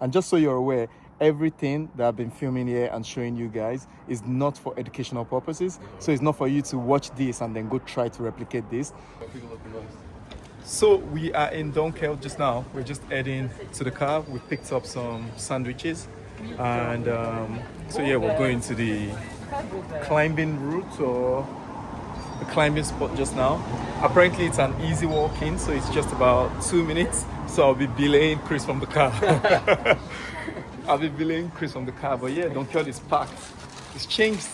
And just so you're aware, everything that I've been filming here and showing you guys is not for educational purposes. So it's not for you to watch this and then go try to replicate this. So we are in Dunkeld just now. We're just heading to the car. We picked up some sandwiches. And so yeah, we're going to the climbing route or the climbing spot just now. Apparently it's an easy walk in, so it's just about 2 minutes. So I'll be belaying Chris from the car. I'll be belaying Chris from the car, but yeah, Dunkeld is packed. It's changed.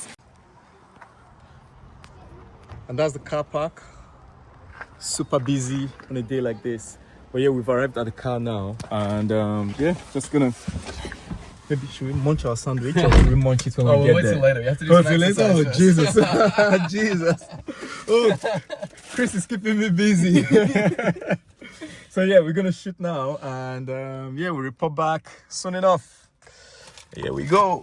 And that's the car park. Super busy on a day like this. But yeah, we've arrived at the car now, and yeah, just gonna. Maybe should we munch our sandwich or should we munch it when we get wait there? till later. We have to do some exercise Oh, first. Jesus. Jesus. Oh, Chris is keeping me busy. So yeah, we're gonna shoot now, and yeah, we'll report back soon enough. Here we go.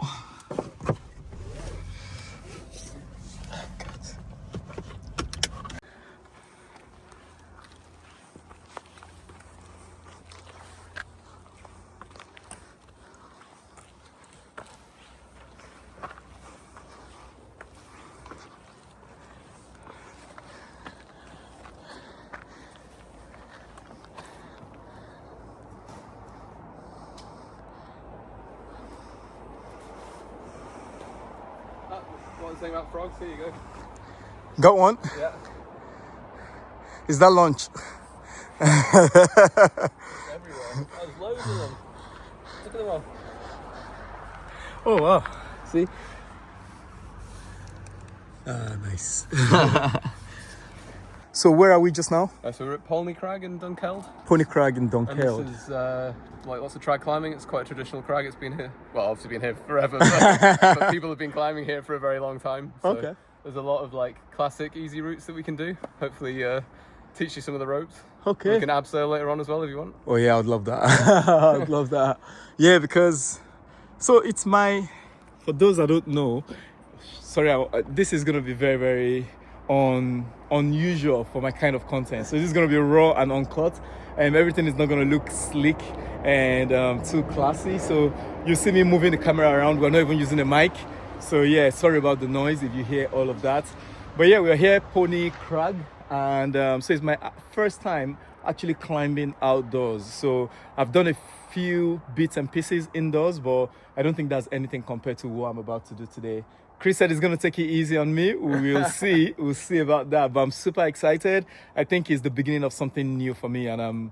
One thing about frogs, here you go. Got one? Yeah. Is that lunch? Everywhere. There's loads of them. Look at them all. Oh wow. See? Ah, nice. So where are we just now? So we're at Polney Crag in Dunkeld. Polney Crag in And Dunkeld. this is like lots of crag climbing. It's quite a traditional crag. It's been here, well, obviously been here forever, but people have been climbing here for a very long time. So Okay. there's a lot of like classic easy routes that we can do. Hopefully teach you some of the ropes. Okay. You can abseil later on as well if you want. Oh yeah, I'd love that. I'd love that. Yeah, because so it's my. For those that don't know, sorry, this is gonna be very, very unusual for my kind of content. So this is gonna be raw and uncut, and everything is not gonna look slick and too classy. So you see me moving the camera around. We're not even using a mic. So yeah, sorry about the noise if you hear all of that. But yeah, we're here at Polney Crag, and so it's my first time actually climbing outdoors. So I've done a few bits and pieces indoors, but I don't think that's anything compared to what I'm about to do today. Chris said he's going to take it easy on me. We will see. We'll see about that. But I'm super excited. I think it's the beginning of something new for me. And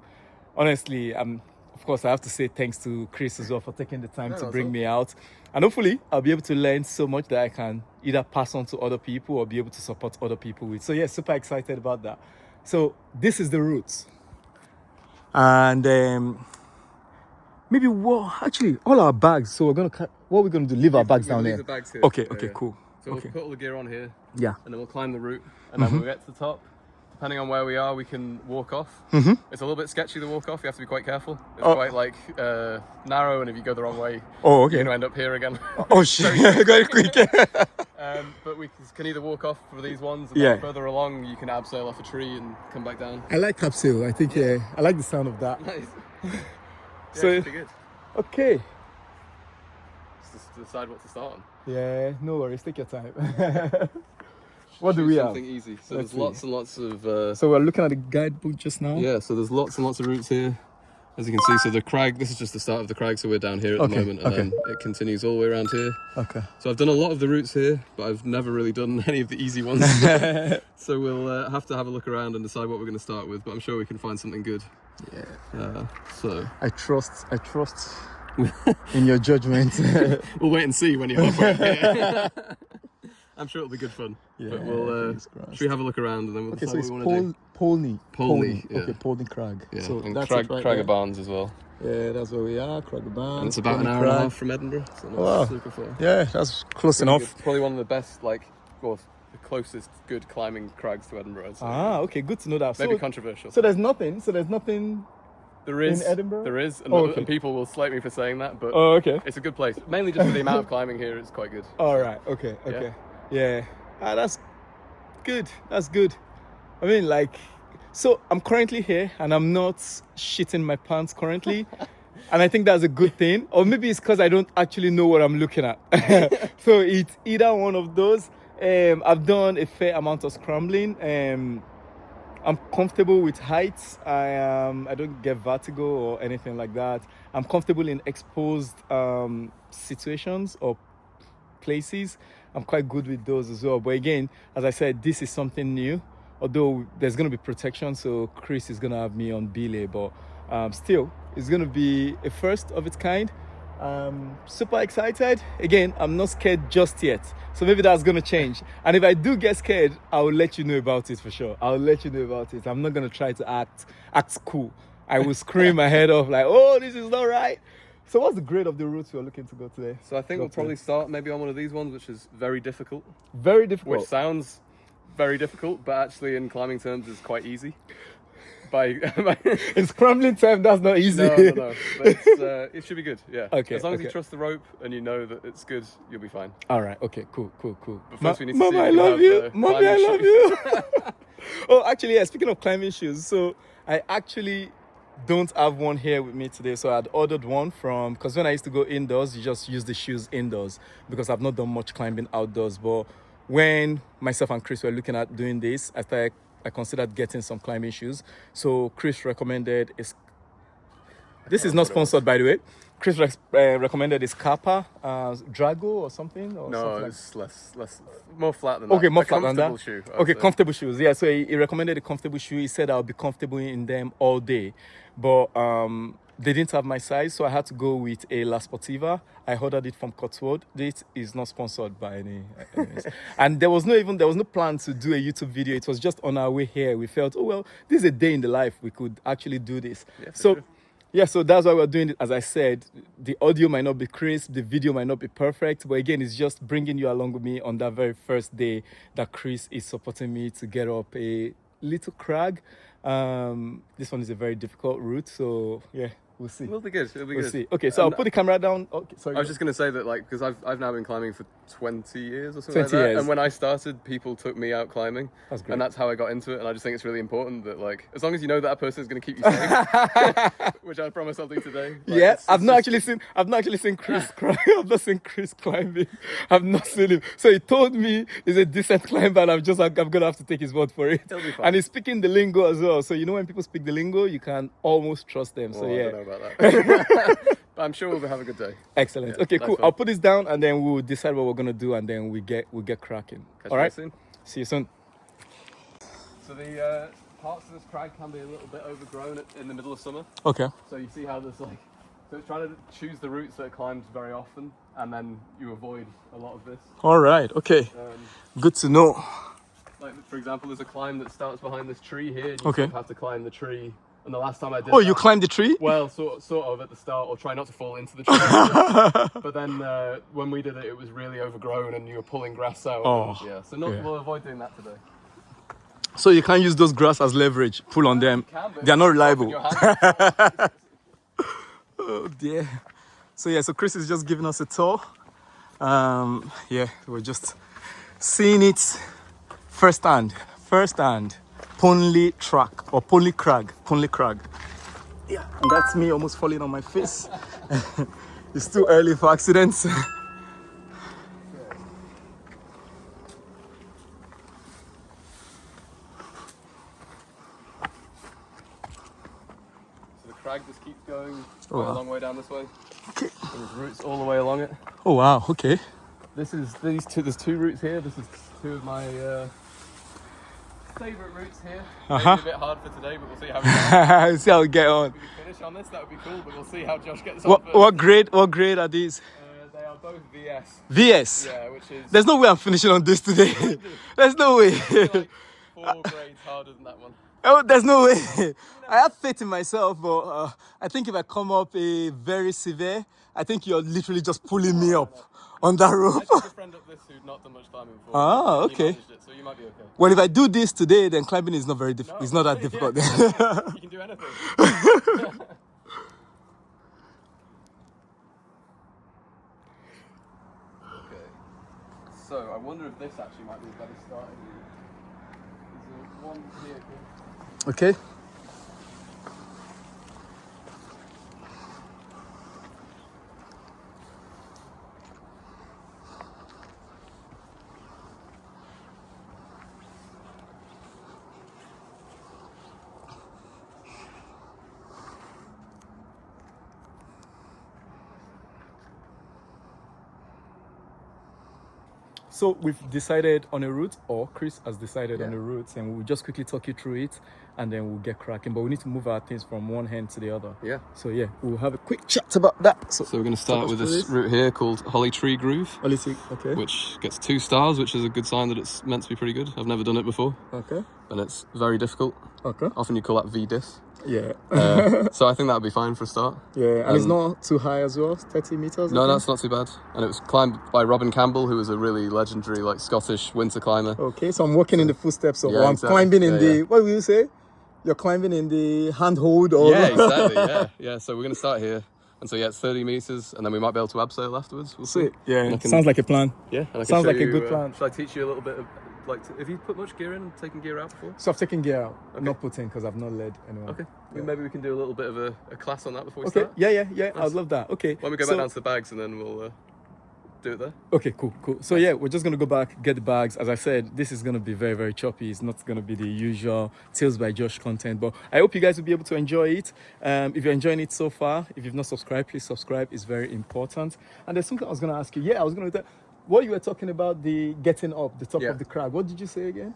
honestly, of course, I have to say thanks to Chris as well for taking the time to bring me out. And hopefully, I'll be able to learn so much that I can either pass on to other people or be able to support other people with. So yeah, super excited about that. So this is the route. And maybe actually all our bags. So we're gonna what we're gonna do? Leave our bags down leave there. the bags here. Okay. Yeah, Okay. yeah. Cool. So Okay. we'll put all the gear on here, Yeah. and then we'll climb the route, and then when we get to the top, depending on where we are, we can walk off. It's a little bit sketchy to walk off. You have to be quite careful. It's quite like narrow, and if you go the wrong way, Oh, okay. you're gonna end up here again. Oh shit! Very quick. But we can either walk off for these ones, and Yeah. then further along, you can abseil off a tree and come back down. I like abseil. I think I like the sound of that. Nice. So- Yeah, pretty good. Okay. Just to decide what to start on. Yeah. No worries. Take your time. What do we have? Something easy. So Let's there's lots and lots of. So we're looking at the guidebook just now. Yeah, so there's lots and lots of routes here, as you can see. So the crag, this is just the start of the crag, so we're down here at the moment, and then it continues all the way around here. Okay. So I've done a lot of the routes here, but I've never really done any of the easy ones. So we'll have to have a look around and decide what we're going to start with, but I'm sure we can find something good. Yeah. So I trust in your judgment. we'll wait and see when you're halfway here. I'm sure it'll be good fun. Yeah, But we'll should we have a look around and then we'll Okay, decide so it's what we want to do. Polney. Polney, yeah. Okay, Polney Crag. Yeah, So and that's Crag, it right Crag there. Barnes as well. Yeah, that's where we are, Crag Barnes. And it's about an Polney hour and a Crag. half from Edinburgh. So not Wow. super far. Yeah, that's close Pretty enough. good. It's probably one of the best, the closest good climbing crags to Edinburgh, I'd say. Okay, good to know that. Maybe So, controversial. so there's nothing. There is in Edinburgh? There is, and, Okay. and people will slate me for saying that, but Oh, okay. it's a good place. Mainly just for the amount of climbing here, it's quite good. All right. Okay. Yeah. That's good. That's good. I mean, so I'm currently here, and I'm not shitting my pants currently. And I think that's a good thing. Or maybe it's because I don't actually know what I'm looking at. So it's either one of those. I've done a fair amount of scrambling. I'm comfortable with heights. I don't get vertigo or anything like that. I'm comfortable in exposed situations or places. I'm quite good with those as well. But again, as I said, this is something new. Although there's going to be protection, so Chris is going to have me on belay, but still, it's going to be a first of its kind. Super excited. Again, I'm not scared just yet, so maybe that's going to change. And if I do get scared, I'll let you know about it for sure. I'll let you know about it. I'm not going to try to act cool. I will scream my head off like, oh, this is not right. So what's the grade of the routes we're looking to go today? So I think we'll probably start maybe on one of these ones, which is very difficult. Very difficult. Which sounds very difficult, but actually in climbing terms is quite easy. In scrambling time, that's not easy. No. But it should be good, yeah. Okay. As long as you trust the rope and you know that it's good, you'll be fine. All right. Okay. Cool. But first we need to Mama, see I if you love have, you. Mommy, I love climbing you. Oh, actually, yeah. Speaking of climbing shoes, so I actually don't have one here with me today. So I'd ordered one because when I used to go indoors, you just use the shoes indoors because I've not done much climbing outdoors. But when myself and Chris were looking at doing this, I considered getting some climbing shoes. So Chris recommended this is not sponsored, by the way. Chris recommended is Kappa Drago or something. Or No, something it's less, more flat than that. Okay, more flat than that. Shoe, Okay, comfortable shoes. Yeah, so he recommended a comfortable shoe. He said I'll be comfortable in them all day, but they didn't have my size, so I had to go with a La Sportiva. I ordered it from Cotswold. This is not sponsored by any. And there was no plan to do a YouTube video. It was just on our way here. We felt, oh well, this is a day in the life. We could actually do this. Yeah, so. Sure. Yeah, so that's why we're doing it. As I said, the audio might not be crisp, the video might not be perfect, but again, it's just bringing you along with me on that very first day that Chris is supporting me to get up a little crag. This one is a very difficult route, so yeah, we'll see. It'll be good. It'll be We'll good. see. Okay, so I'll put the camera down. Okay, sorry. I was just going to say that, like, because I've now been climbing for 20 years or something 20 like that. years. And when I started, people took me out climbing. That's great. And that's how I got into it. And I just think it's really important that, like, as long as you know that person is going to keep you safe, which I promise I'll do today. Like, Yeah, I've not actually seen Chris climb. I've not seen Chris climbing. I've not seen him. So he told me he's a decent climber, and I'm gonna have to take his word for it. He'll be fine. And he's speaking the lingo as well. So you know when people speak the lingo, you can almost trust them. So Well, yeah. I don't know about that. But I'm sure we'll have a good day. Excellent. Yeah, Okay, nice cool. one. I'll put this down and then we'll decide what we're gonna do, and then we get cracking. Catch All you right. soon. See you soon. So the parts of this crag can be a little bit overgrown in the middle of summer. Okay. So you see how there's like, so it's trying to choose the routes that it climbs very often, and then you avoid a lot of this. All right. Okay. Good to know. Like for example, there's a climb that starts behind this tree here. You Okay. sort of have to climb the tree. And the last time I did Oh, that, you climbed the tree? well, sort of at the start, or try not to fall into the tree. But then when we did it, it was really overgrown, and you were pulling grass out. Oh, and, yeah. So yeah. we'll avoid doing that today. So you can't use those grass as leverage. Pull on them. But They are not open reliable. your hand. Oh dear. So yeah, so Chris is just giving us a tour. Yeah, we're just seeing it firsthand. Polney track or Polney Crag. Yeah, and that's me almost falling on my face. It's too early for accidents. So the crag just keeps going quite a long way down this way. Okay. There's routes all the way along it. Oh wow, okay. There's two routes here. This is two of my favourite routes here. Maybe a bit hard for today, but we'll see how we go. See how we get on. If we can finish on this, that would be cool, but we'll see how Josh gets on first. What grade are these? They are both VS. VS. Yeah, which is There's no way I'm finishing on this today. There's no way. like 4 grades harder than that one. Oh, there's no way. I have faith in myself, but I think if I come up a very severe, I think you're literally just pulling me up on that I rope. actually have a friend up this who'd not done much climbing before. Ah, He okay. managed it, so you might be okay. Well, if I do this today, then climbing is not very difficult. No, It's not that yeah, difficult. You can do anything. Okay. So I wonder if this actually might be a better starting route. There's one here. Okay. So we've decided on a route, or Chris has decided on a route, and we'll just quickly talk you through it, and then we'll get cracking. But we need to move our things from one hand to the other. Yeah. So yeah, we'll have a quick chat about that. So we're going to start with this route here called Holly Tree Groove. Holly Tree, okay. Which gets 2 stars, which is a good sign that it's meant to be pretty good. I've never done it before. Okay. And it's very difficult. Okay. Often you call that V-diff. Yeah. So I think that would be fine for a start. Yeah, and it's not too high as well, 30 meters. No, that's not too bad. And it was climbed by Robin Campbell, who was a really legendary, like, Scottish winter climber. Okay, so I'm walking in the footsteps of, Yeah, or I'm exactly. climbing in the, what will you say? You're climbing in the handhold or... Yeah, exactly, yeah. So we're going to start here. And so, yeah, it's 30 meters, and then we might be able to abseil afterwards. We'll see. Yeah, sounds like a plan. Yeah. And I can Sounds show like a you, good plan. Should I teach you a little bit of, like, have you put much gear in, taken gear out before? So I've taken gear out, not putting, because I've not led anyone. Okay. Maybe we can do a little bit of a class on that before we Okay, start. yeah, I'd love that. Okay. Why don't we go back down to the bags and then we'll do it there? Okay, cool. So yeah, we're just going to go back, get the bags. As I said, this is going to be very, very choppy. It's not going to be the usual Tales by Josh content, but I hope you guys will be able to enjoy it. If you're enjoying it so far, if you've not subscribed, please subscribe. It's very important. And there's something I was going to ask you. Yeah, I was going to... What you were talking about, the getting up, the top of the crag. What did you say again?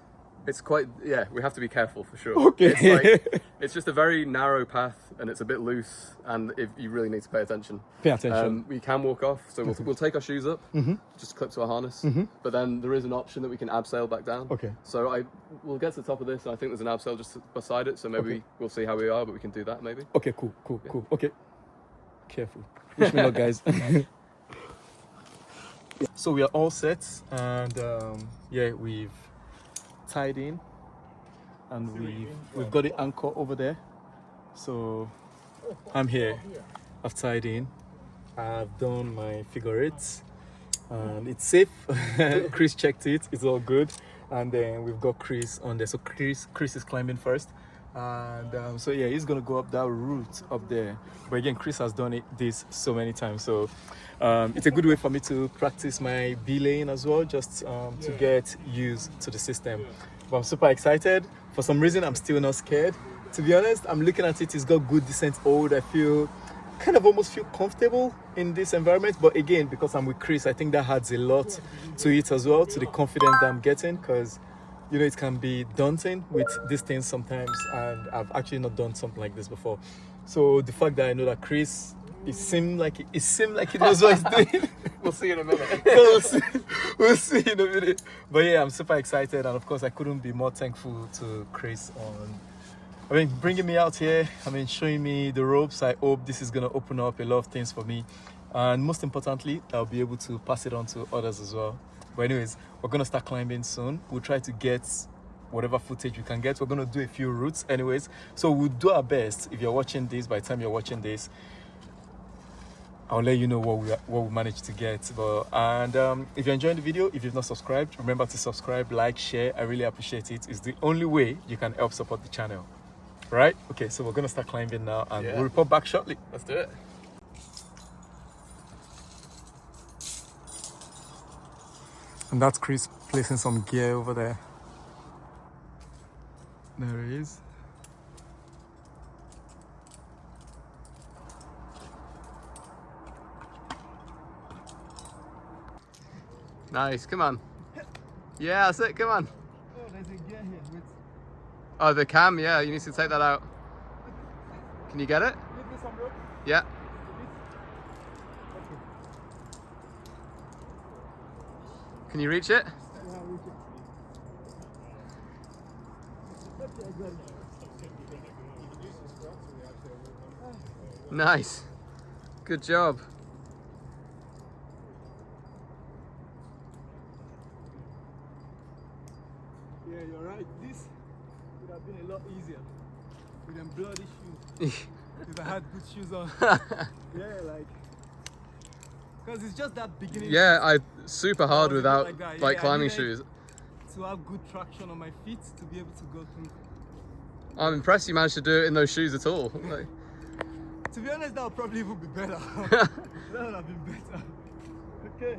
It's quite, we have to be careful for sure. Okay. It's like, it's just a very narrow path and it's a bit loose, and you really need to pay attention. Pay attention. We can walk off, so we'll take our shoes up, just clip to our harness, but then there is an option that we can abseil back down. Okay. So we'll get to the top of this, and I think there's an abseil just beside it, so maybe we'll see how we are, but we can do that maybe. Okay, cool. Okay. Careful. Wish me luck, guys. So we are all set, and we've tied in, and we've got the anchor over there. So I'm here. I've tied in. I've done my figure eights, and it's safe. Chris checked it. It's all good. And then we've got Chris on there. So Chris is climbing first. And so yeah, he's gonna go up that route up there. But again, Chris has done this so many times, so it's a good way for me to practice my belaying as well, just to get used to the system. But I'm super excited. For some reason, I'm still not scared. To be honest, I'm looking at it. It's got good descent hold. I feel almost feel comfortable in this environment. But again, because I'm with Chris, I think that adds a lot to it as well, to the confidence that I'm getting, because it can be daunting with these things sometimes, and I've actually not done something like this before. So the fact that I know that Chris, it seemed like he knows what he's doing. We'll see in a minute. We'll see in a minute. But yeah, I'm super excited, and of course I couldn't be more thankful to Chris on bringing me out here, showing me the ropes. I hope this is going to open up a lot of things for me, and most importantly, I'll be able to pass it on to others as well. But anyways, we're going to start climbing soon. We'll try to get whatever footage we can get. We're going to do a few routes anyways. So we'll do our best. If you're watching this, by the time you're watching this, I'll let you know what we managed to get. If you're enjoying the video, if you've not subscribed, remember to subscribe, like, share. I really appreciate it. It's the only way you can help support the channel. Right? Okay, so we're going to start climbing now, and we'll report back shortly. Let's do it. And that's Chris placing some gear over there. There he is. Nice, come on. Yeah, that's it, come on. Oh, there's a gear here. Wait. Oh, the cam, yeah, you need to take that out. Can you get it? Give me some rope. Yeah. Can you reach it? Nice. Good job. Yeah, you're right. This would have been a lot easier with them bloody shoes. If I had good shoes on. Because it's just that beginning. Yeah, super hard without like climbing shoes. To have good traction on my feet to be able to go through. I'm impressed you managed to do it in those shoes at all. Like... To be honest, that would probably even be better. That would have been better. Okay.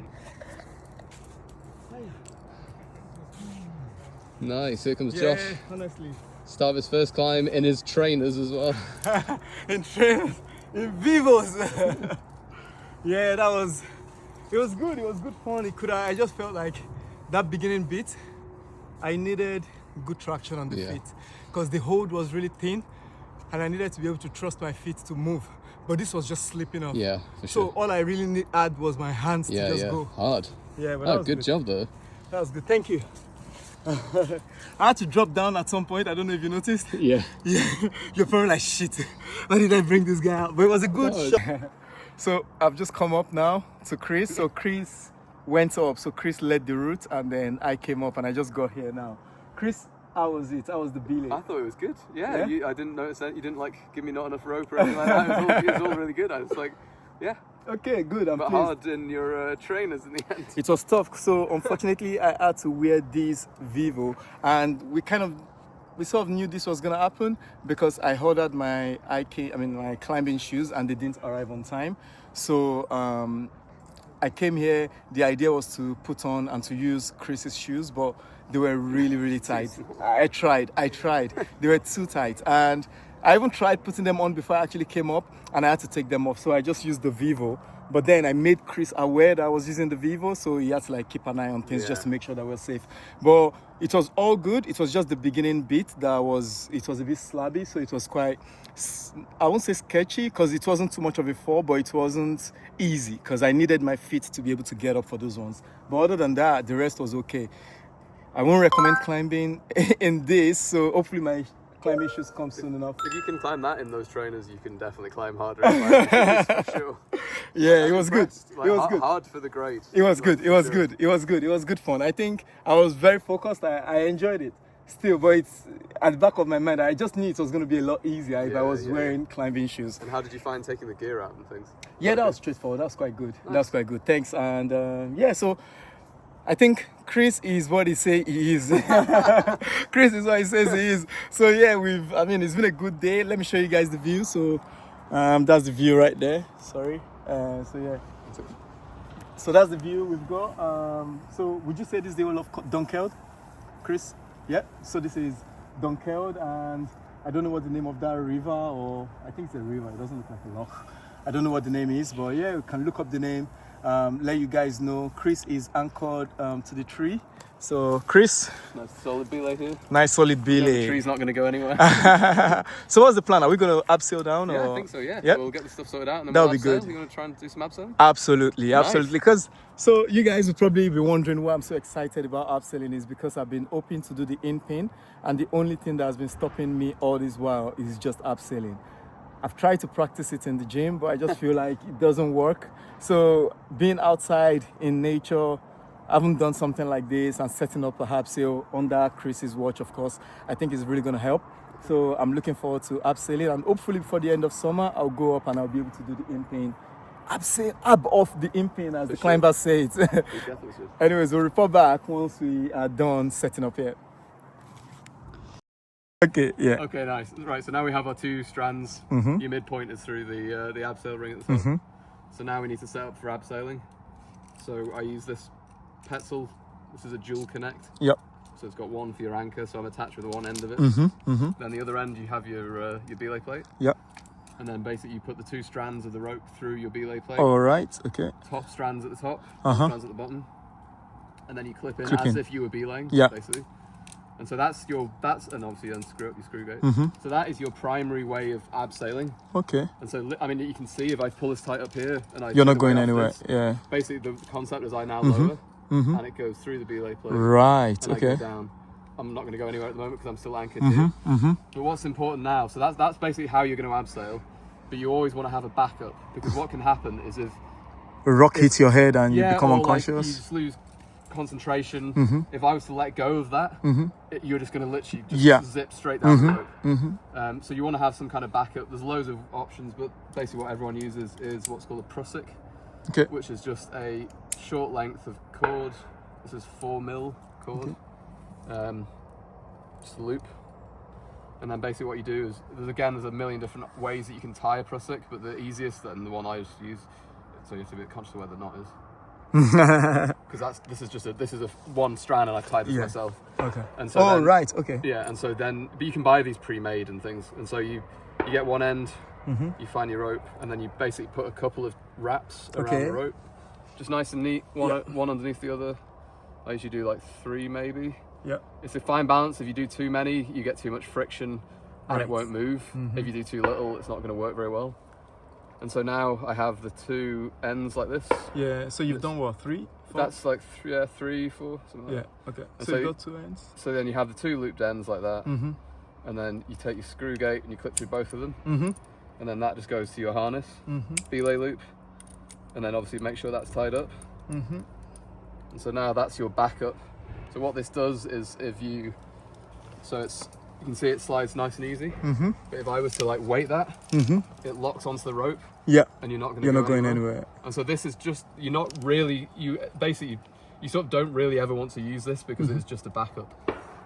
Nice, here comes Josh. Honestly. Start of his first climb in his trainers as well. In trainers, in Vivos. Yeah, it was good. It was good fun. I just felt like that beginning bit, I needed good traction on the feet because the hold was really thin and I needed to be able to trust my feet to move. But this was just slipping off. Yeah, for sure. So all I really had was my hands to just go. Hard. Yeah, but that was good job though. That was good, thank you. I had to drop down at some point. I don't know if you noticed. Yeah. You're probably like, shit, why did I bring this guy out? But it was a good shot. So I've just come up now to Chris. So Chris went up. So Chris led the route and then I came up and I just got here now. Chris, how was it? How was the belay? I thought it was good. Yeah? I didn't notice that. You didn't like give me not enough rope or anything like that. It was all really good. I was like, yeah. Okay, good. I'm but pleased. Hard in your trainers in the end. It was tough. So unfortunately, I had to wear these Vivo, and we sort of knew this was gonna happen because I ordered my my climbing shoes, and they didn't arrive on time. So I came here. The idea was to put on and to use Chris's shoes, but they were really, really tight. I tried. They were too tight, and I even tried putting them on before I actually came up, and I had to take them off. So I just used the Vivo. But then I made Chris aware that I was using the Vivo, so he had to like keep an eye on things just to make sure that we're safe. But it was all good. It was just the beginning bit it was a bit slabby, so it was quite, I won't say sketchy because it wasn't too much of a fall, but it wasn't easy because I needed my feet to be able to get up for those ones. But other than that, the rest was okay. I won't recommend climbing in this, so hopefully my climbing shoes come soon enough. If you can climb that in those trainers, you can definitely climb harder in climbing shoes, for sure. Yeah, it was good. Like, it was good. Hard for the grade. It was good. It was good. It was good. It was good fun. I think I was very focused. I enjoyed it still, but it's at the back of my mind. I just knew it was going to be a lot easier if I was wearing climbing shoes. And how did you find taking the gear out and things? Yeah, that was straightforward. That was quite good. Nice. That was quite good. Thanks. And so I think Chris is what he say he is. Chris is what he says he is. So yeah, it's been a good day. Let me show you guys the view. So that's the view right there. Sorry. So that's the view we've got. So would you say this is the whole of Dunkeld, Chris? Yeah. So this is Dunkeld, and I don't know what the name of that river, or I think it's a river. It doesn't look like a loch. I don't know what the name is, but yeah, you can look up the name. Let you guys know Chris is anchored to the tree. So Chris, nice solid belay here. Nice solid belay. The tree's not going to go anywhere. So what's the plan? Are we going to abseil down? Yeah, or? I think so. Yeah. Yep. We'll get the stuff sorted out and then that'll we'll be good. You're going to try and do some abseiling? Absolutely, nice. Absolutely. Because so you guys will probably be wondering why I'm so excited about abseiling is because I've been hoping to do the in-pin, and the only thing that has been stopping me all this while is just abseiling. I've tried to practice it in the gym, but I just feel like it doesn't work. So being outside in nature, I haven't done something like this, and setting up a abseil under Chris's watch, of course, I think is really going to help. So I'm looking forward to abseiling, and hopefully before the end of summer, I'll go up and I'll be able to do the in-pin. Ab off the in-pin, as the climbers say it. Anyways, we'll report back once we are done setting up here. Okay, yeah. Okay, nice. Right, so now we have our two strands. Your midpoint is through the abseil ring at the top. So now we need to set up for abseiling. So I use this Petzl. This is a dual connect. Yep. So it's got one for your anchor, so I'm attached with one end of it. Then the other end you have your belay plate. Yep. And then basically you put the two strands of the rope through your belay plate. All right, okay. Top strands at the top, strands at the bottom. And then you clip in as if you were belaying, basically. And so that's and obviously unscrew up your screw gate. So that is your primary way of abseiling. Okay. And so, I mean, you can see if I pull this tight up here and you're not going anywhere. Yeah. Basically, the concept is I now lower and it goes through the belay plate. Right. And okay. I go down. I'm not going to go anywhere at the moment because I'm still anchored here. But what's important now? So that's basically how you're going to abseil. But you always want to have a backup because what can happen is if a rock hits your head and you become unconscious. Like you just lose concentration. If I was to let go of that, you're just going to literally just zip straight down the rope. So you want to have some kind of backup. There's loads of options, but basically what everyone uses is what's called a prusik, which is just a short length of cord. This is 4mm cord, just a loop. And then basically what you do is, there's a million different ways that you can tie a prusik, but the easiest and the one I just use, so you have to be conscious of where the knot is. Because this is a one strand and I've tied this myself. Okay. And so right. Okay. Yeah, and so then, but you can buy these pre-made and things, and so you get one end, you find your rope, and then you basically put a couple of wraps around the rope, just nice and neat, one underneath the other, I usually do like 3 maybe. Yeah. It's a fine balance. If you do too many, you get too much friction and it Right. won't move. If you do too little, it's not going to work very well. And so now I have the 2 ends like this. Yeah. So you've done what, 3, 4? That's like 3, 4, something like Yeah. Okay. And So so you've you- got 2 ends. that. So then you have the 2 looped ends like that. Mm-hmm. And then you take your screw gate and you clip through both of them. Mm-hmm. And then that just goes to your harness, belay loop. And then obviously make sure that's tied up. Mm-hmm. And so now that's your backup. So what this does is you can see it slides nice and easy. Mm-hmm. But if I was to like weight that, it locks onto the rope Yeah. and you're not going to You're not going anywhere. And so this is just, you sort of don't really ever want to use this because it's just a backup.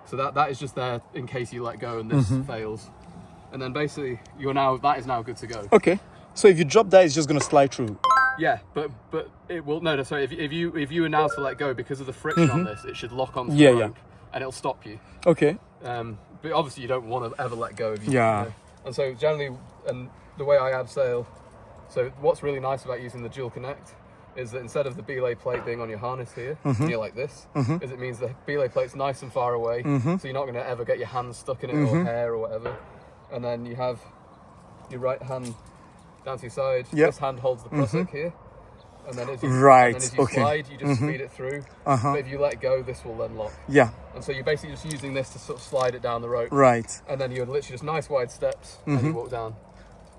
So that is just there in case you let go and this fails. And then basically that is now good to go. Okay. So if you drop that, it's just gonna slide through. Yeah, but it will sorry. If you are now to let go because of the friction on this, it should lock onto the rope and it'll stop you. Okay. But obviously you don't want to ever let go of you. Yeah. You know? And so generally, and the way I abseil, so what's really nice about using the dual connect is that instead of the belay plate being on your harness here, near like this, is it means the belay plate's nice and far away, so you're not going to ever get your hand stuck in it or hair or whatever. And then you have your right hand down to your side. Yep. This hand holds the prusik here. And then as you, Right, and then as you okay. slide, you just feed it through. But if you let go, this will then lock. Yeah. And so you're basically just using this to sort of slide it down the rope. Right. And then you're literally just nice wide steps and you walk down.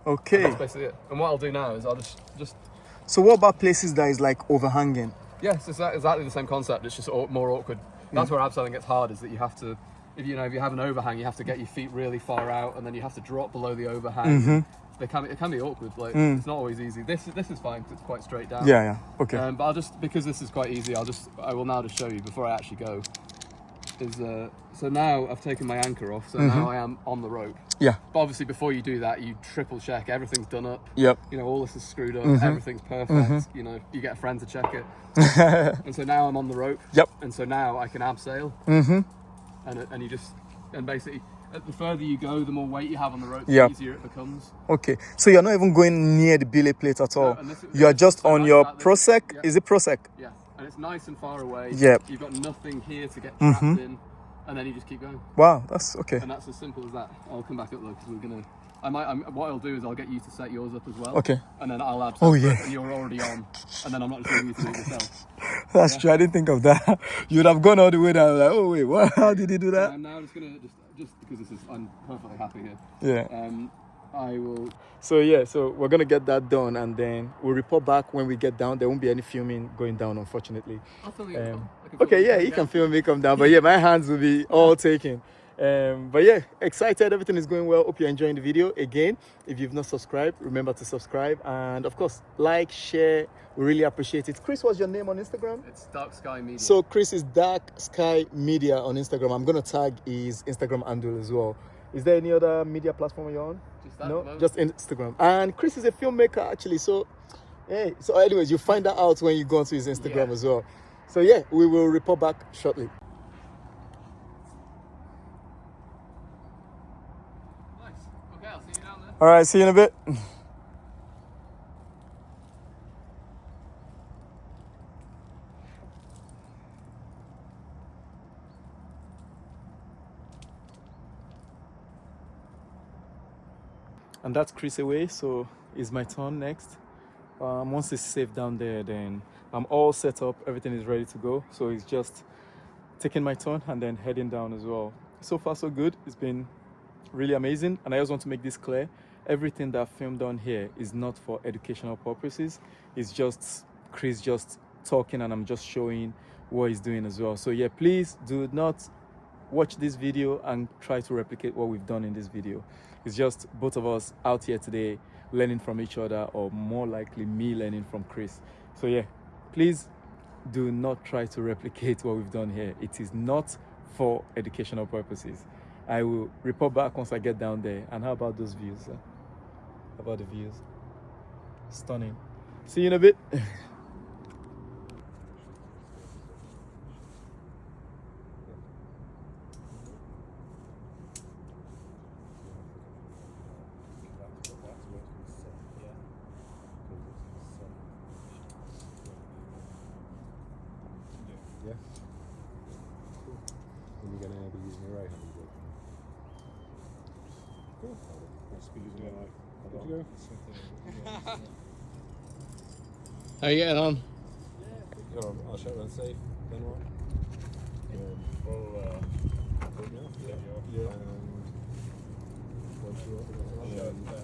Okay. That's basically it. And what I'll do now is I'll just So what about places that is like overhanging? yes, it's exactly the same concept. It's just more awkward. That's where abseiling gets hard, is that you have to, if you have an overhang, you have to get your feet really far out, and then you have to drop below the overhang. It can be awkward. Like it's not always easy. This is fine because it's quite straight down. Yeah. Okay. But I'll just, because this is quite easy, I will now just show you before I actually go. So now I've taken my anchor off, so now I am on the rope. Yeah. But obviously before you do that, you triple check everything's done up. Yep. All this is screwed up, everything's perfect. You get a friend to check it. And so now I'm on the rope. Yep. And so now I can abseil. And you just, and basically, the further you go, the more weight you have on the rope, the easier it becomes. Okay. So you're not even going near the belay plate at all. and this- You are just so on nice your about this- prosec. yeah. Is it prosec? Yeah, and it's nice and far away. Yep. You've got nothing here to get trapped in, and then you just keep going. Wow. That's okay. And that's as simple as that. I'll come back up though, because we're gonna. What I'll do is I'll get you to set yours up as well. Okay. And then I'll abseil. Oh, yeah. And you're already on, and then I'm not just leaving you to do it yourself. That's true. I didn't think of that. You'd have gone all the way down. Like, oh wait, what? How did he do that? I'm now just gonna just because I'm perfectly happy here. Yeah. I will. So we're gonna get that done, and then we'll report back when we get down. There won't be any filming going down, unfortunately. I'll film you. I can film Okay, you. yeah, you can film me come down, but yeah, my hands will be all taken. But yeah, excited. Everything is going well. Hope you're enjoying the video. Again, if you've not subscribed, remember to subscribe, and of course, like, share. We really appreciate it. Chris, what's your name on Instagram? It's Dark Sky Media. So Chris is Dark Sky Media on Instagram. I'm gonna tag his Instagram handle as well. Is there any other media platform you're on? Just that, No, no? just Instagram. And Chris is a filmmaker actually. So, hey. So, anyways, you find that out when you go onto his Instagram as well. So yeah, we will report back shortly. Nice. Okay, I'll see you down there. All right, see you in a bit. And that's Chris away, so it's my turn next. Once it's safe down there, then I'm all set up, everything is ready to go. So it's just taking my turn and then heading down as well. So far so good. It's been really amazing, and I just want to make this clear. Everything that I've filmed on here is not for educational purposes. It's just Chris just talking, and I'm just showing what he's doing as well. So yeah, please do not watch this video and try to replicate what we've done in this video. It's just both of us out here today learning from each other, or more likely me learning from Chris. So yeah, please do not try to replicate what we've done here. It is not for educational purposes. I will report back once I get down there. And how about those views? How about the views? Stunning. See you in a bit. Cool. I'll speak using my life. Good to go. How you getting on? I'll shut down safe. Then what? We'll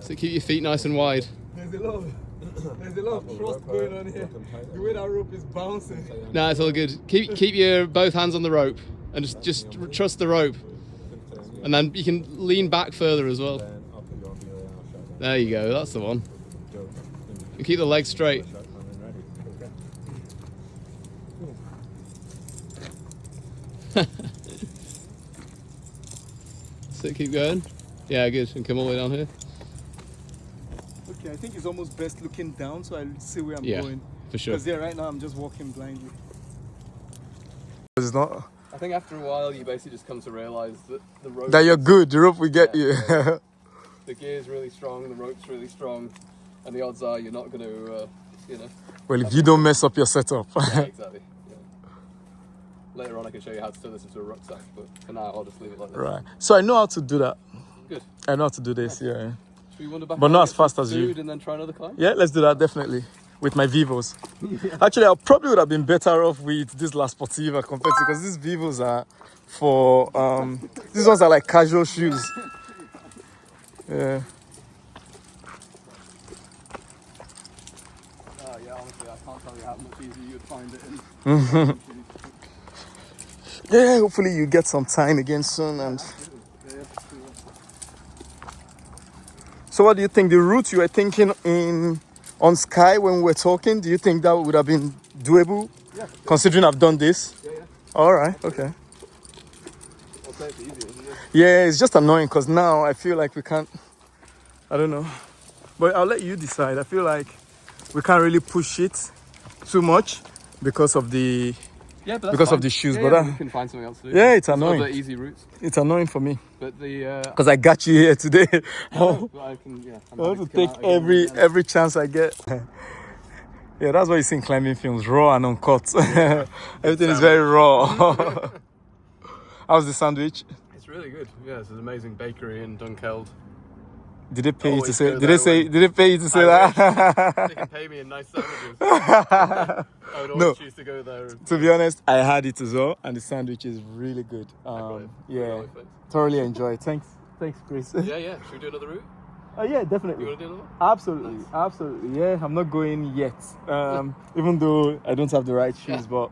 So keep your feet nice and wide. There's a lot of thrust going on here. The way that rope is bouncing. No, it's all good. Keep your both hands on the rope and just trust the rope. And then you can lean back further as well. There you go, that's the one. And keep the legs straight. So keep going. Yeah, good. And come all the way down here. Okay, I think it's almost best looking down so I see where I'm going. For sure. Because right now I'm just walking blindly. It's not. I think after a while you basically just come to realise that the rope... That you're good, the rope will get you. Yeah. The gear's really strong, the rope's really strong, and the odds are you're not going to, Well, if you don't mess up your setup. Yeah, exactly. Yeah. Later on I can show you how to turn this into a rucksack, but for now I'll just leave it like this. Right. So I know how to do that. Good. I know how to do this, yeah. Should we wander back But not as fast as you. and then try another climb? Yeah, let's do that, definitely. With my Vivos. Actually, I probably would have been better off with this La Sportiva compared to, because these Vivos are for, these ones are like casual shoes. Yeah. Yeah, honestly, I can't tell you how much easier you'd find it in. Yeah, hopefully you get some time again soon. And so what do you think? The route you were thinking on Sky when we were talking, do you think that would have been doable? Yeah. Considering I've done this? Yeah. All right, okay. I'll say it's easier, isn't it? Yeah, it's just annoying because now I feel like we can't, I don't know. But I'll let you decide. I feel like we can't really push it too much because of the shoes. Yeah, but we can find something else to do. yeah, it's There's annoying. other easy routes. It's annoying for me But the because I got you here today. but I can, I'm I want happy to take come out again. every chance I get. Yeah, that's why you see in climbing films, raw and uncut. Everything is very raw. How's the sandwich? It's really good. Yeah, it's an amazing bakery in Dunkeld. Did they pay you to Always say? go Did there they pay you to say that? They can pay me in nice sandwiches. I would always No. choose to go there. To be honest, I had it as well, and the sandwich is really good. Yeah, thoroughly enjoy it. Thanks, Chris. Yeah. Should we do another route? Yeah, definitely. You want to do another one? Absolutely, absolutely. Yeah, I'm not going yet, even though I don't have the right shoes. But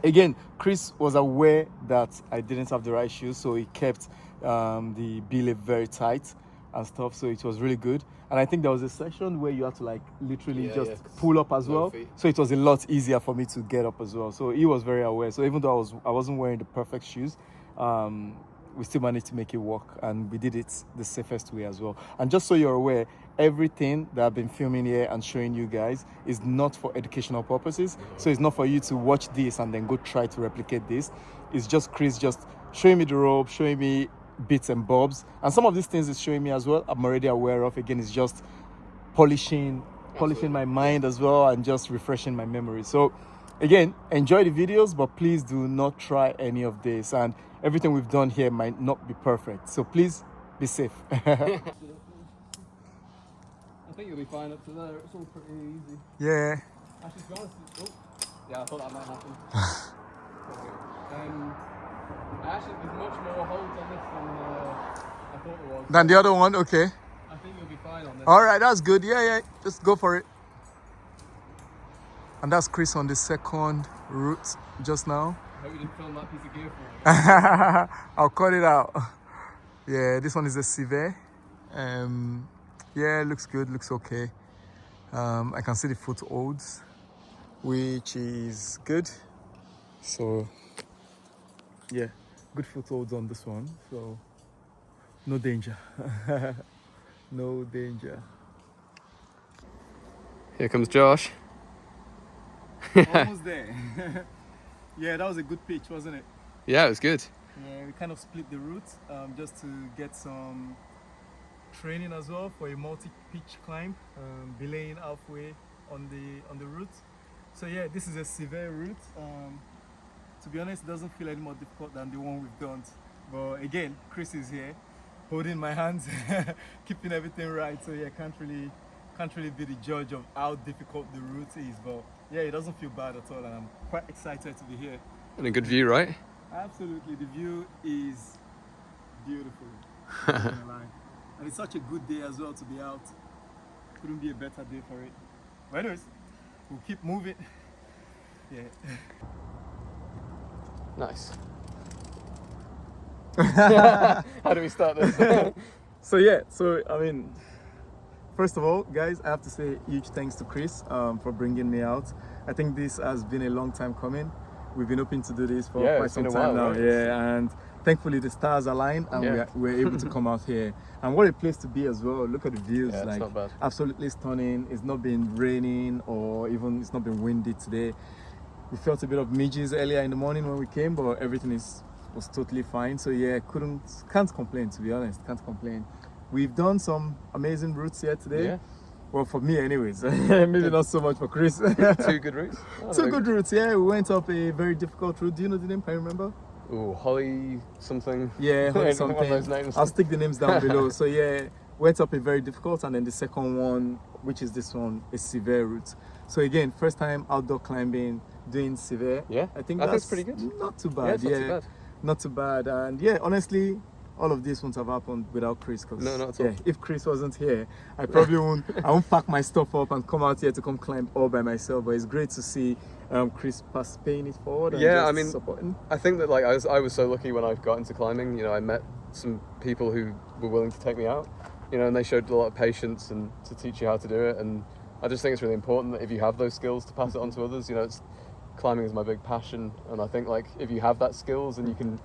again, Chris was aware that I didn't have the right shoes, so he kept the belay very tight and stuff. So it was really good. And I think there was a section where you had to like literally pull up as well. Feet. So it was a lot easier for me to get up as well. So he was very aware. So even though I wasn't wearing the perfect shoes, we still managed to make it work, and we did it the safest way as well. And just so you're aware, everything that I've been filming here and showing you guys is not for educational purposes. So it's not for you to watch this and then go try to replicate this. It's just Chris just showing me the rope, showing me bits and bobs, and some of these things is showing me as well. I'm already aware of. Again, it's just polishing my mind as well, and just refreshing my memory. So again, enjoy the videos, but please do not try any of this, and everything we've done here might not be perfect, so please be safe. I think you'll be fine up to there. It's all pretty easy. Yeah. Actually, to be honest, yeah, I thought that might happen. Actually, there's much more holds on this than I thought there was. Than the other one, okay. I think you'll be fine on this. All right, that's good. Yeah, just go for it. And that's Chris on the second route just now. I hope you didn't film that piece of gear for me. I'll cut it out. Yeah, this one is a Civet. Yeah, it looks good, looks okay. I can see the footholds, which is good. So, yeah, good footholds on this one. So, no danger. No danger. Here comes Josh. Almost there. Yeah, that was a good pitch, wasn't it? Yeah, it was good. Yeah, we kind of split the route just to get some training as well for a multi-pitch climb, belaying halfway on the route. So yeah, this is a severe route. To be honest, it doesn't feel any more difficult than the one we've done. But again, Chris is here, holding my hands, keeping everything right. So yeah, can't really be the judge of how difficult the route is, but yeah, it doesn't feel bad at all, and I'm quite excited to be here. And a good view, right? Absolutely, the view is beautiful. I'm not gonna lie. And it's such a good day as well to be out. Couldn't be a better day for it. But anyways, we'll keep moving. Yeah. Nice. How do we start this? So yeah, I mean, first of all, guys, I have to say huge thanks to Chris for bringing me out. I think this has been a long time coming. We've been hoping to do this for quite some time now. Right? Yeah, and thankfully the stars aligned and we're able to come out here. And what a place to be as well. Look at the views, yeah, like not bad. Absolutely stunning. It's not been raining or even it's not been windy today. We felt a bit of midges earlier in the morning when we came, but everything was totally fine. So yeah, can't complain, to be honest. Can't complain. We've done some amazing routes here today. Yeah. Well, for me anyways. Maybe not so much for Chris. 2 good routes? Two good routes, yeah. We went up a very difficult route. Do you know the name? Can you remember? Oh, Holly something. Yeah, Holly something. One of those names. I'll stick the names down below. So yeah, went up a very difficult, and then the second one, which is this one, is severe route. So again, first time outdoor climbing, doing severe. Yeah, I think that's pretty good. Not too bad. Yeah, not too bad. And yeah, honestly, all of this wouldn't have happened without Chris. No, not at all. Yeah, if Chris wasn't here, I probably won't pack my stuff up and come out here to come climb all by myself. But it's great to see Chris paying it forward. And yeah, I mean, supporting. I think that like I was so lucky when I got into climbing. You know, I met some people who were willing to take me out. You know, and they showed a lot of patience and to teach you how to do it. And I just think it's really important that if you have those skills to pass it on to others. You know, climbing is my big passion, and I think like if you have that skills and you can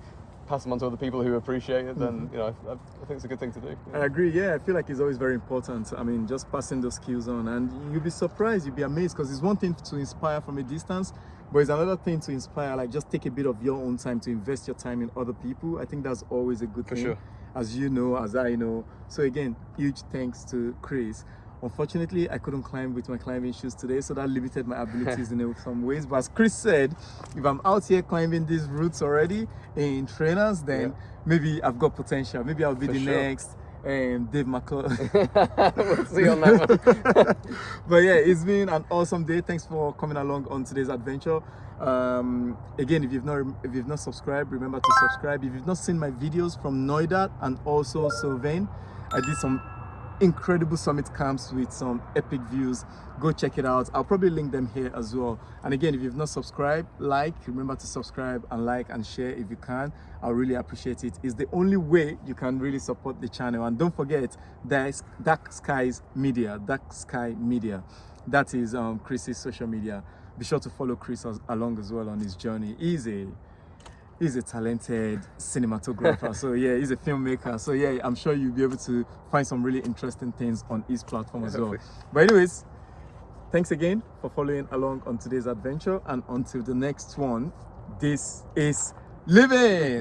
pass them on to other people who appreciate it, then you know I think it's a good thing to do. I agree. Yeah, I feel like it's always very important. I mean, just passing those skills on, and you'll be surprised, you'll be amazed, because it's one thing to inspire from a distance, but it's another thing to inspire. Like, just take a bit of your own time to invest your time in other people. I think that's always a good thing. For sure. As you know, as I know. So again, huge thanks to Chris. Unfortunately, I couldn't climb with my climbing shoes today, so that limited my abilities in some ways. But as Chris said, if I'm out here climbing these routes already in trainers, then maybe I've got potential. Maybe I'll be the next Dave McCall. We'll see on that one. But yeah, it's been an awesome day. Thanks for coming along on today's adventure. Again, if you've not subscribed, remember to subscribe. If you've not seen my videos from Noida and also Sylvain, I did some incredible summit camps with some epic views. Go check it out. I'll probably link them here as well. And again, if you've not subscribed, remember to subscribe and like and share if you can. I'll really appreciate it. It's the only way you can really support the channel. And don't forget, there's Dark Sky Media. That is Chris's social media. Be sure to follow Chris along as well on his journey. He's a talented cinematographer. So yeah, he's a filmmaker. So yeah, I'm sure you'll be able to find some really interesting things on his platform as well. But anyways, thanks again for following along on today's adventure. And until the next one, this is Living.